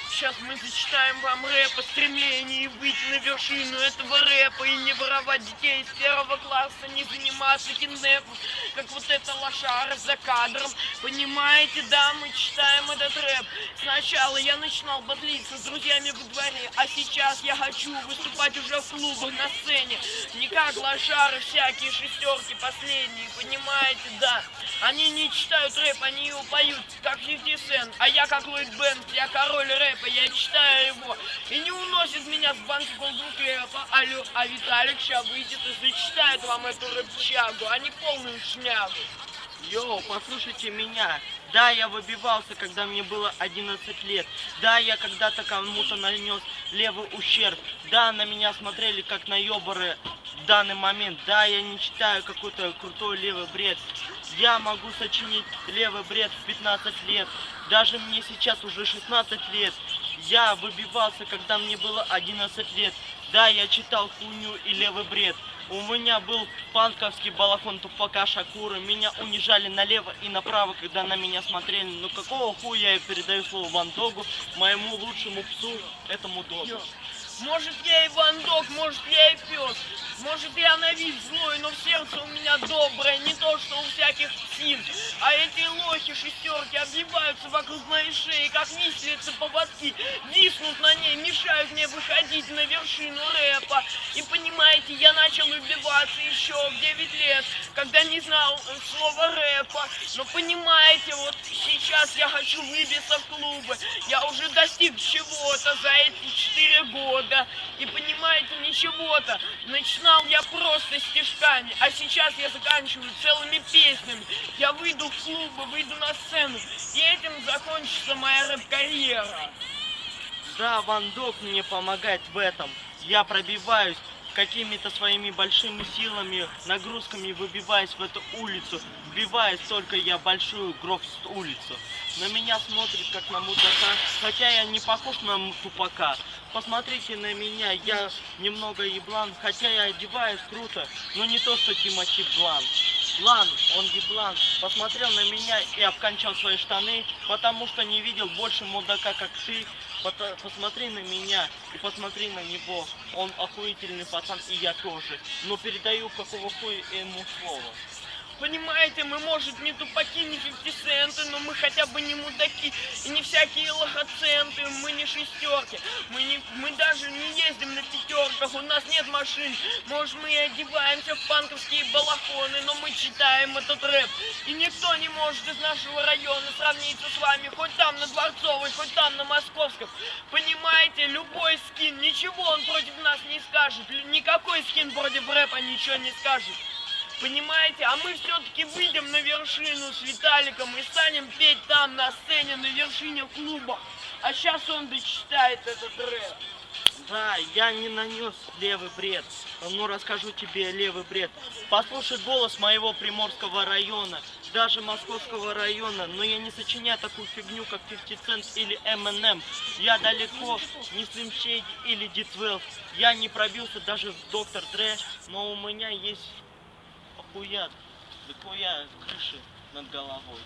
Сейчас мы зачитаем вам рэп о стремлении выйти на вершину этого рэпа и не воровать детей из первого класса, не заниматься киндепом, как вот эта лошара за кадром. Понимаете, да, мы читаем этот рэп. Сначала я начинал батлиться с друзьями во дворе, а сейчас я хочу выступать уже в клубах на сцене. Не как лошары всякие шестерки последние, понимаете, да. Они не читают рэп, они его поют, как 50 Cent, а я как Ллойд Бэнкс, я король рэпа, я читаю его. И не уносит меня с банки голдбук рэпа. Алло, а Виталик сейчас выйдет и зачитает вам эту рэпчагу, а не полную шнягу. Йоу, послушайте меня. Да, я выбивался, когда мне было 11 лет. Да, я когда-то кому-то нанес левый ущерб. Да, на меня смотрели как на ёбары в данный момент. Да, я не читаю какой-то крутой левый бред. Я могу сочинить левый бред в 15 лет. Даже мне сейчас уже 16 лет. Я выбивался, когда мне было 11 лет. Да, я читал хуйню и левый бред. У меня был панковский балахон Тупака Шакура. Меня унижали налево и направо, когда на меня смотрели. Ну какого хуя я передаю слово Ван Догу, моему лучшему псу, этому догу. Может я и Ван Дог, может я и пес. Может я на вид злой, но в сердце у меня доброе, не то что у всяких псин. А эти лохи шестерки обвиваются вокруг моей шеи, как виселицы поводки, виснут на ней, мешают мне выходить на вершину рэпа. И понимаете, я начал убиваться еще в 9 лет, когда не знал слова рэпа. Но понимаете, вот сейчас я хочу выбиться в клубы. Я уже достиг чего-то за эти 4 года. И понимаете, ничего-то. Начинал я просто стишками, а сейчас я заканчиваю целыми песнями. Я выйду в клубы, выйду на сцену, и этим закончится моя рэп-карьера. Да, Ван Дог мне помогает в этом. Я пробиваюсь какими-то своими большими силами, нагрузками, выбиваясь в эту улицу. Вбиваясь только я большую Грофст улицу. На меня смотрят как на мудака, хотя я не похож на Тупака. Посмотрите на меня, я немного еблан, хотя я одеваюсь круто, но не то что Тимати Блан. Блан, он еблан, посмотрел на меня и обкончал свои штаны, потому что не видел больше мудака, как ты. Посмотри на меня и посмотри на него. Он охуительный пацан, и я тоже. Но передаю какого хуя ему слово. Понимаете, мы, может, не тупаки, не 50 центы, но мы хотя бы не мудаки и не всякие лохоценты, мы не шестерки, мы даже не ездим на пятерках, у нас нет машин, может, мы и одеваемся в панковские балахоны, но мы читаем этот рэп, и никто не может из нашего района сравниться с вами, хоть там на Дворцовой, хоть там на Московском. Понимаете, любой скин, ничего он против нас не скажет, никакой скин против рэпа ничего не скажет. Понимаете, а мы все-таки выйдем на вершину с Виталиком и станем петь там на сцене на вершине клуба. А сейчас он дочитает этот рэп. Да, я не нанес левый бред, но расскажу тебе левый бред. Послушай голос моего Приморского района, даже Московского района, но я не сочиняю такую фигню, как 50 Cent или Eminem. Я далеко не Slim Shady или D12. Я не пробился даже в Доктор Dre, но у меня есть охуят, дохуя крыши над головой.